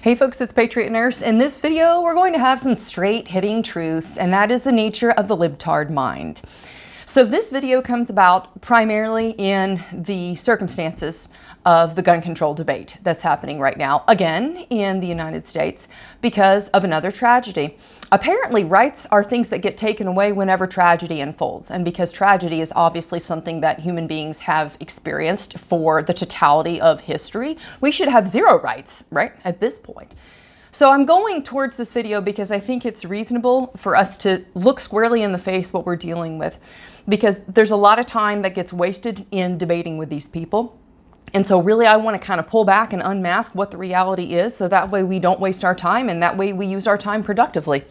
Hey folks, it's Patriot Nurse. In this video, we're going to have some straight hitting truths, and that is the nature of the libtard mind. So this video comes about primarily in the circumstances of the gun control debate that's happening right now, again, in the United States, because of another tragedy. Apparently, rights are things that get taken away whenever tragedy unfolds, and because tragedy is obviously something that human beings have experienced for the totality of history, we should have zero rights, right, at this point. So I'm going towards this video because I think it's reasonable for us to look squarely in the face what we're dealing with, because there's a lot of time that gets wasted in debating with these people. And so really I want to kind of pull back and unmask what the reality is, so that way we don't waste our time and that way we use our time productively.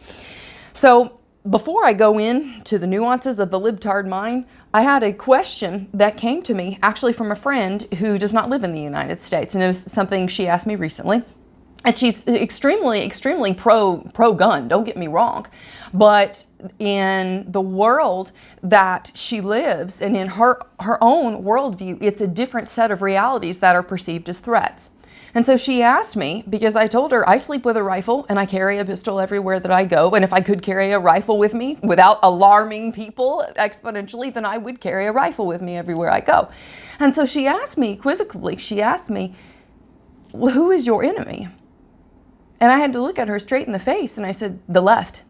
So before I go into the nuances of the libtard mind, I had a question that came to me actually from a friend who does not live in the United States, and it was something she asked me recently. And she's extremely pro-gun, don't get me wrong. But in the world that she lives and in her own worldview, it's a different set of realities that are perceived as threats. And so she asked me, because I told her I sleep with a rifle and I carry a pistol everywhere that I go. And if I could carry a rifle with me without alarming people exponentially, then I would carry a rifle with me everywhere I go. And so she asked me quizzically, well, who is your enemy? And I had to look at her straight in the face and I said, the left.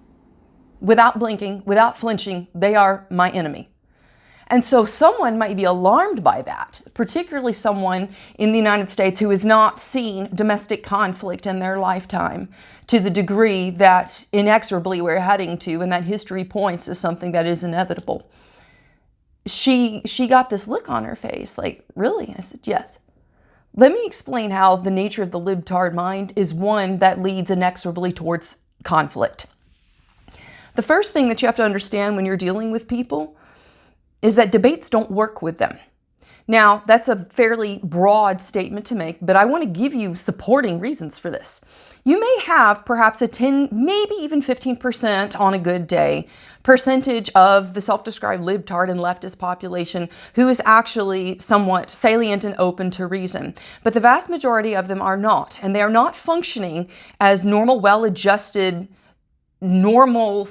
Without blinking, without flinching, they are my enemy. And so someone might be alarmed by that, particularly someone in the United States who has not seen domestic conflict in their lifetime to the degree that inexorably we're heading to, and that history points as something that is inevitable. She got this look on her face, like, really? I said, yes. Let me explain how the nature of the libtard mind is one that leads inexorably towards conflict. The first thing that you have to understand when you're dealing with people is that debates don't work with them. Now, that's a fairly broad statement to make, but I want to give you supporting reasons for this. You may have perhaps a 10, maybe even 15% on a good day percentage of the self-described libtard and leftist population who is actually somewhat salient and open to reason. But the vast majority of them are not, and they are not functioning as normal, well-adjusted, normal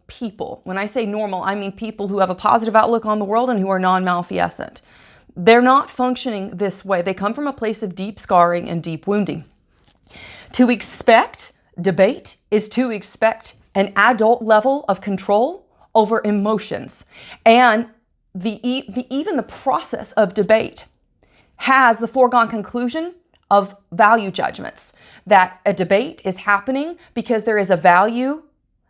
people. When I say normal, I mean people who have a positive outlook on the world and who are non-malfeasant. They're not functioning this way. They come from a place of deep scarring and deep wounding. To expect debate is to expect an adult level of control over emotions. And even the process of debate has the foregone conclusion of value judgments, that a debate is happening because there is a value,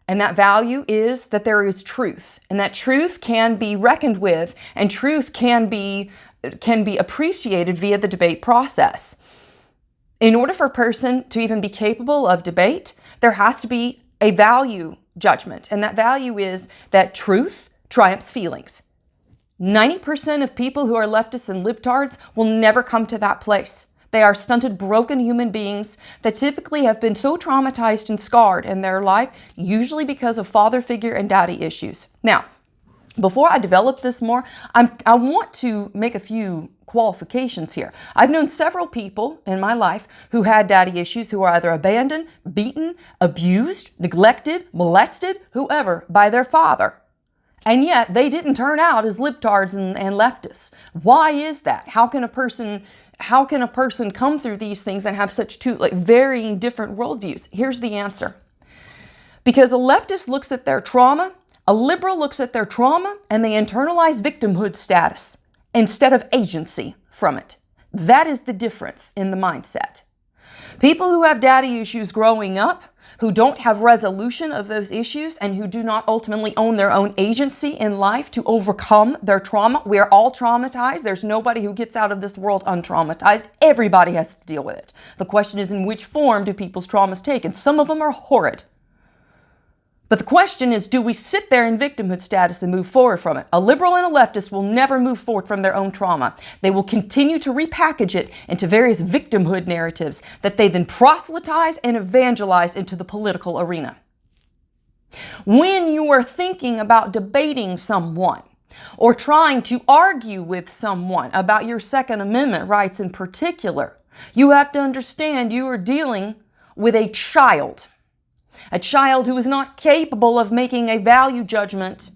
and that value is that there is truth, and that truth can be reckoned with, and truth can be appreciated via the debate process. In order for a person to even be capable of debate, there has to be a value judgment, and that value is that truth triumphs feelings. 90% of people who are leftists and libtards will never come to that place. They are stunted, broken human beings that typically have been so traumatized and scarred in their life, usually because of father figure and daddy issues. Now, before I develop this more, I want to make a few qualifications here. I've known several people in my life who had daddy issues, who are either abandoned, beaten, abused, neglected, molested, whoever, by their father. And yet they didn't turn out as libtards and leftists. Why is that? How can a person come through these things and have such two varying different worldviews? Here's the answer. Because a leftist looks at their trauma, a liberal looks at their trauma, and they internalize victimhood status instead of agency from it. That is the difference in the mindset. People who have daddy issues growing up, who don't have resolution of those issues, and who do not ultimately own their own agency in life to overcome their trauma. We are all traumatized. There's nobody who gets out of this world untraumatized. Everybody has to deal with it. The question is, in which form do people's traumas take? And some of them are horrid. But the question is, do we sit there in victimhood status and move forward from it? A liberal and a leftist will never move forward from their own trauma. They will continue to repackage it into various victimhood narratives that they then proselytize and evangelize into the political arena. When you are thinking about debating someone or trying to argue with someone about your Second Amendment rights in particular, You have to understand you are dealing with a child who is not capable of making a value judgment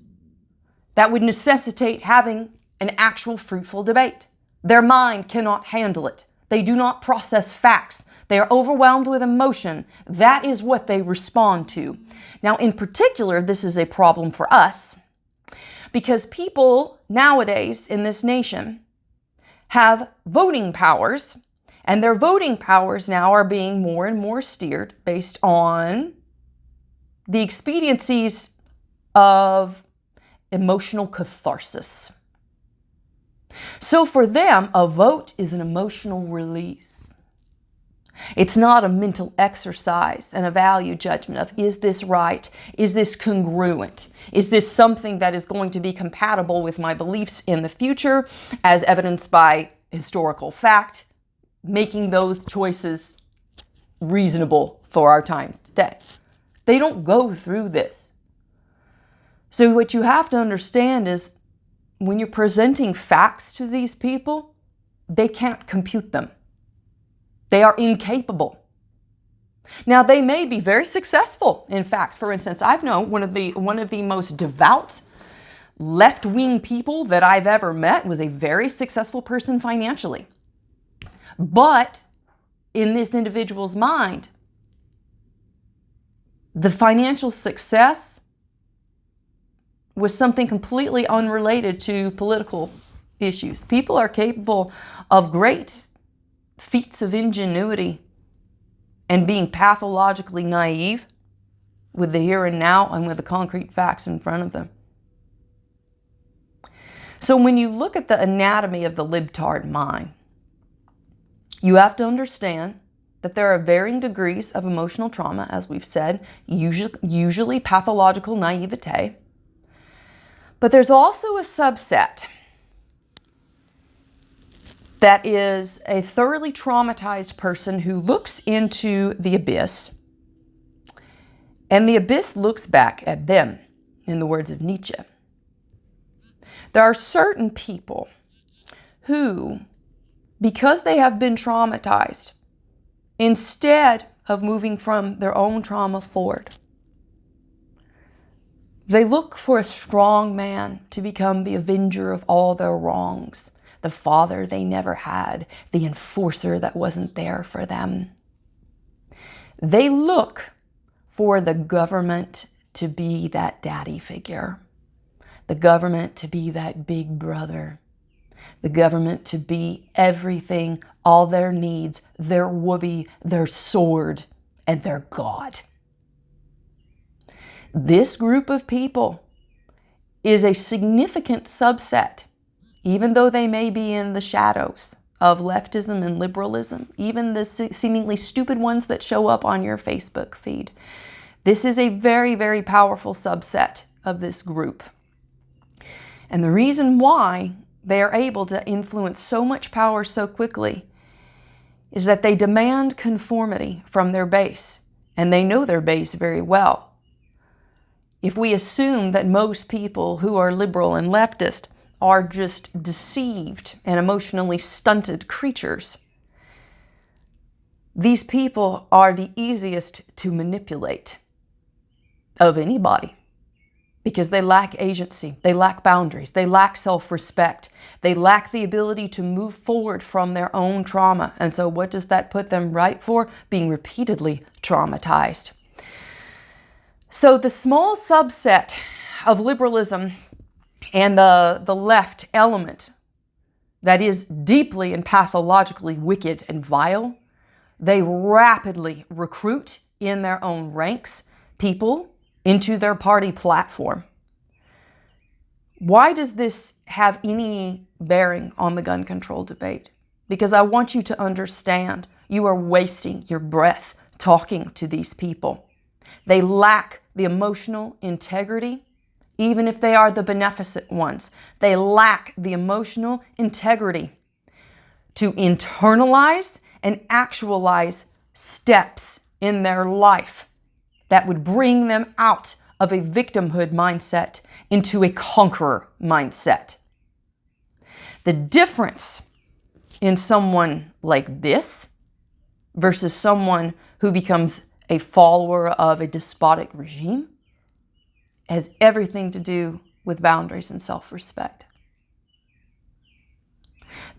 that would necessitate having an actual fruitful debate. Their mind cannot handle it. They do not process facts. They are overwhelmed with emotion. That is what they respond to. Now, in particular, this is a problem for us because people nowadays in this nation have voting powers, and their voting powers now are being more and more steered based on the expediencies of emotional catharsis. So for them, a vote is an emotional release. It's not a mental exercise and a value judgment of, is this right? Is this congruent? Is this something that is going to be compatible with my beliefs in the future, as evidenced by historical fact, making those choices reasonable for our times today? They don't go through this. So what you have to understand is when you're presenting facts to these people, they can't compute them. They are incapable. Now, they may be very successful in facts. For instance, I've known one of the most devout left-wing people that I've ever met was a very successful person financially. But in this individual's mind, the financial success was something completely unrelated to political issues. People are capable of great feats of ingenuity and being pathologically naive with the here and now and with the concrete facts in front of them. So when you look at the anatomy of the Libtard mind, you have to understand that there are varying degrees of emotional trauma, as we've said, usually pathological naivete. But there's also a subset that is a thoroughly traumatized person who looks into the abyss, and the abyss looks back at them, in the words of Nietzsche. There are certain people who, because they have been traumatized, instead of moving from their own trauma forward, they look for a strong man to become the avenger of all their wrongs, the father they never had, the enforcer that wasn't there for them. They look for the government to be that daddy figure, the government to be that big brother, the government to be everything, all their needs, their whoopee, their sword, and their God. This group of people is a significant subset, even though they may be in the shadows of leftism and liberalism, even the seemingly stupid ones that show up on your Facebook feed. This is a very, very powerful subset of this group. And the reason why they are able to influence so much power so quickly is that they demand conformity from their base, and they know their base very well. If we assume that most people who are liberal and leftist are just deceived and emotionally stunted creatures, these people are the easiest to manipulate of anybody because they lack agency, they lack boundaries, they lack self-respect, they lack the ability to move forward from their own trauma. And so what does that put them right for? Being repeatedly traumatized. So the small subset of liberalism and the left element that is deeply and pathologically wicked and vile, they rapidly recruit in their own ranks people into their party platform. Why does this have any bearing on the gun control debate? Because I want you to understand you are wasting your breath talking to these people. They lack the emotional integrity, even if they are the beneficent ones. They lack the emotional integrity to internalize and actualize steps in their life that would bring them out of a victimhood mindset into a conqueror mindset. The difference in someone like this versus someone who becomes a follower of a despotic regime has everything to do with boundaries and self-respect.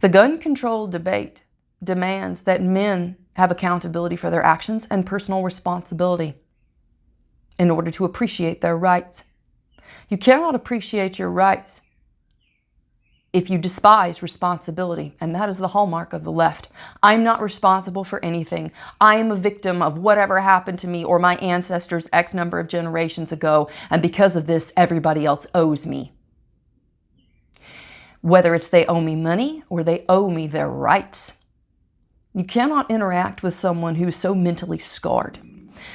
The gun control debate demands that men have accountability for their actions and personal responsibility in order to appreciate their rights. You cannot appreciate your rights if you despise responsibility, and that is the hallmark of the left. I'm not responsible for anything. I am a victim of whatever happened to me or my ancestors X number of generations ago, and because of this, everybody else owes me. Whether it's they owe me money or they owe me their rights. You cannot interact with someone who's so mentally scarred.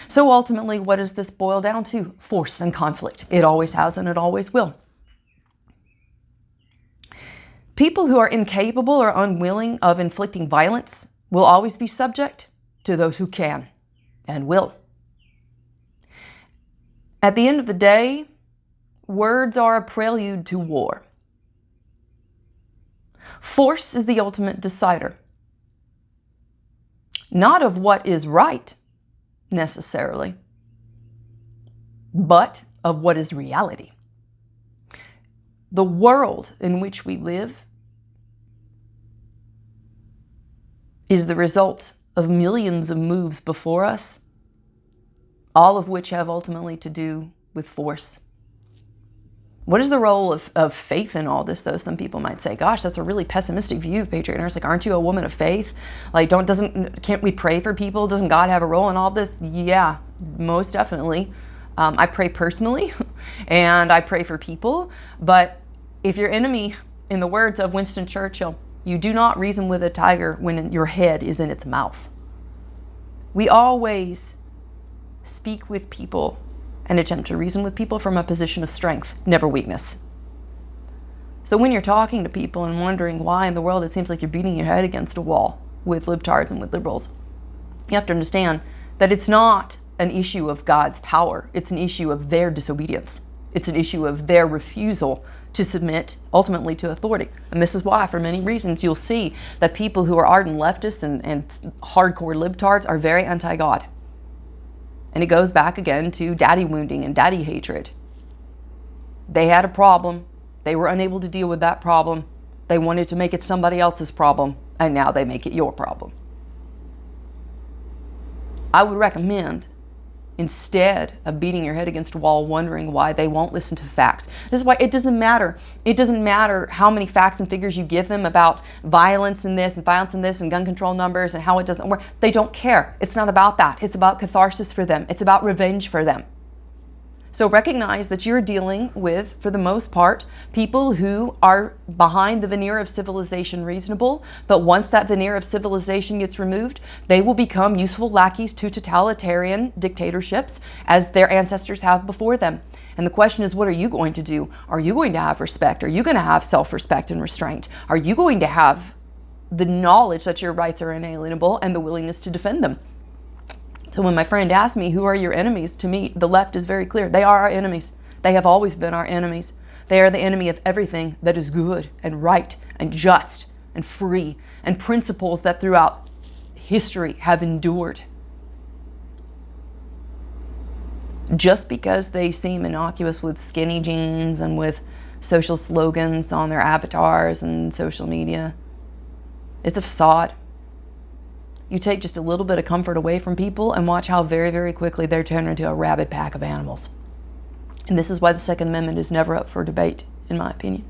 So ultimately, what does this boil down to? Force and conflict. It always has and it always will. People who are incapable or unwilling of inflicting violence will always be subject to those who can and will. At the end of the day, words are a prelude to war. Force is the ultimate decider. Not of what is right, necessarily, but of what is reality. The world in which we live is the result of millions of moves before us, all of which have ultimately to do with force. What is the role of faith in all this, though? Some people might say, gosh, that's a really pessimistic view, Patriot Nurse. Like, aren't you a woman of faith? Like, can't we pray for people? Doesn't God have a role in all this? Yeah, most definitely. I pray personally, and I pray for people. But if your enemy, in the words of Winston Churchill, you do not reason with a tiger when your head is in its mouth. We always speak with people and attempt to reason with people from a position of strength, never weakness. So when you're talking to people and wondering why in the world it seems like you're beating your head against a wall with libtards and with liberals, you have to understand that it's not an issue of God's power. It's an issue of their disobedience. It's an issue of their refusal to submit ultimately to authority. And this is why, for many reasons, you'll see that people who are ardent leftists and hardcore libtards are very anti-God. And it goes back again to daddy wounding and daddy hatred. They had a problem. They were unable to deal with that problem. They wanted to make it somebody else's problem, and now they make it your problem. I would recommend, instead of beating your head against a wall wondering why they won't listen to facts. This is why it doesn't matter. It doesn't matter how many facts and figures you give them about violence and this and violence and this and gun control numbers and how it doesn't work. They don't care. It's not about that. It's about catharsis for them. It's about revenge for them. So recognize that you're dealing with, for the most part, people who are behind the veneer of civilization reasonable, but once that veneer of civilization gets removed, they will become useful lackeys to totalitarian dictatorships as their ancestors have before them. And the question is, what are you going to do? Are you going to have respect? Are you going to have self-respect and restraint? Are you going to have the knowledge that your rights are inalienable and the willingness to defend them? So when my friend asked me, who are your enemies? To me, the left is very clear. They are our enemies. They have always been our enemies. They are the enemy of everything that is good and right and just and free and principles that throughout history have endured. Just because they seem innocuous with skinny jeans and with social slogans on their avatars and social media, it's a facade. You take just a little bit of comfort away from people and watch how very, very quickly they're turned into a rabid pack of animals. And this is why the Second Amendment is never up for debate, in my opinion.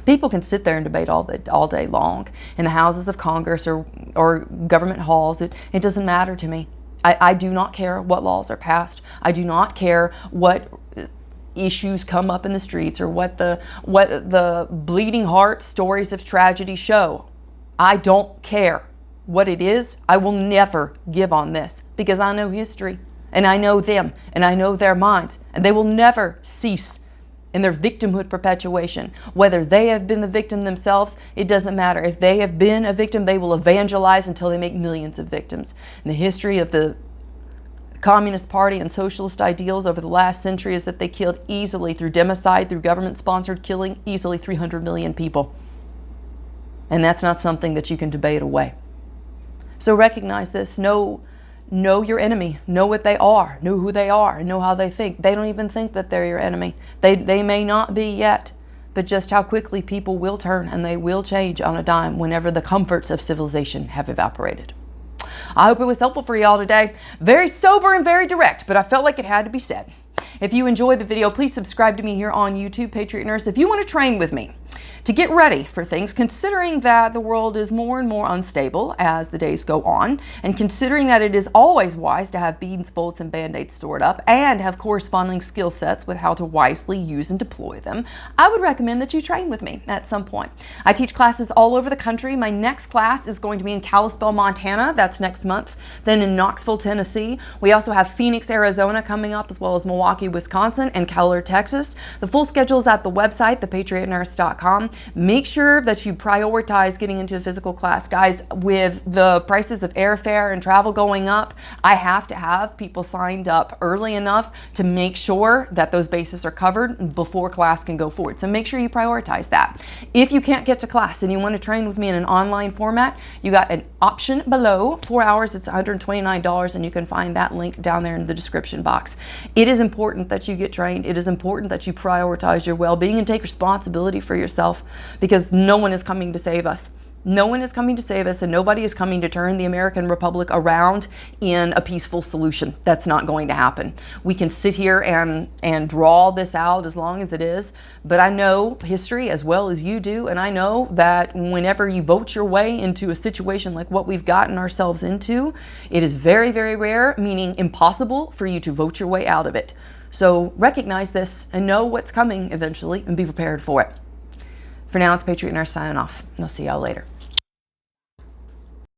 People can sit there and debate all day long in the houses of Congress or government halls. It doesn't matter to me. I do not care what laws are passed. I do not care what issues come up in the streets or what the bleeding heart stories of tragedy show. I don't care what it is. I will never give on this because I know history and I know them and I know their minds, and they will never cease in their victimhood perpetuation. Whether they have been the victim themselves, it doesn't matter. If they have been a victim, they will evangelize until they make millions of victims. And the history of the Communist Party and socialist ideals over the last century is that they killed easily through democide, through government-sponsored killing, easily 300 million people. And that's not something that you can debate away. So recognize this. Know your enemy. Know what they are. Know who they are. And know how they think. They don't even think that they're your enemy. They may not be yet. But just how quickly people will turn and they will change on a dime whenever the comforts of civilization have evaporated. I hope it was helpful for y'all today. Very sober and very direct, but I felt like it had to be said. If you enjoyed the video, please subscribe to me here on YouTube, Patriot Nurse. If you want to train with me to get ready for things, considering that the world is more and more unstable as the days go on, and considering that it is always wise to have beads, bolts, and band-aids stored up, and have corresponding skill sets with how to wisely use and deploy them, I would recommend that you train with me at some point. I teach classes all over the country. My next class is going to be in Kalispell, Montana. That's next month. Then in Knoxville, Tennessee. We also have Phoenix, Arizona coming up, as well as Milwaukee, Wisconsin, and Keller, Texas. The full schedule is at the website, thepatriotnurse.com. Make sure that you prioritize getting into a physical class. Guys, with the prices of airfare and travel going up, I have to have people signed up early enough to make sure that those bases are covered before class can go forward. So make sure you prioritize that. If you can't get to class and you want to train with me in an online format, you got an option below. 4 hours, it's $129, and you can find that link down there in the description box. It is important that you get trained. It is important that you prioritize your well-being and take responsibility for yourself, because no one is coming to save us. No one is coming to save us, and nobody is coming to turn the American Republic around in a peaceful solution. That's not going to happen. We can sit here and draw this out as long as it is, but I know history as well as you do, and I know that whenever you vote your way into a situation like what we've gotten ourselves into, it is very, very rare, meaning impossible, for you to vote your way out of it. So recognize this and know what's coming eventually and be prepared for it. For now, it's Patriot Nurse signing off. I'll see y'all later.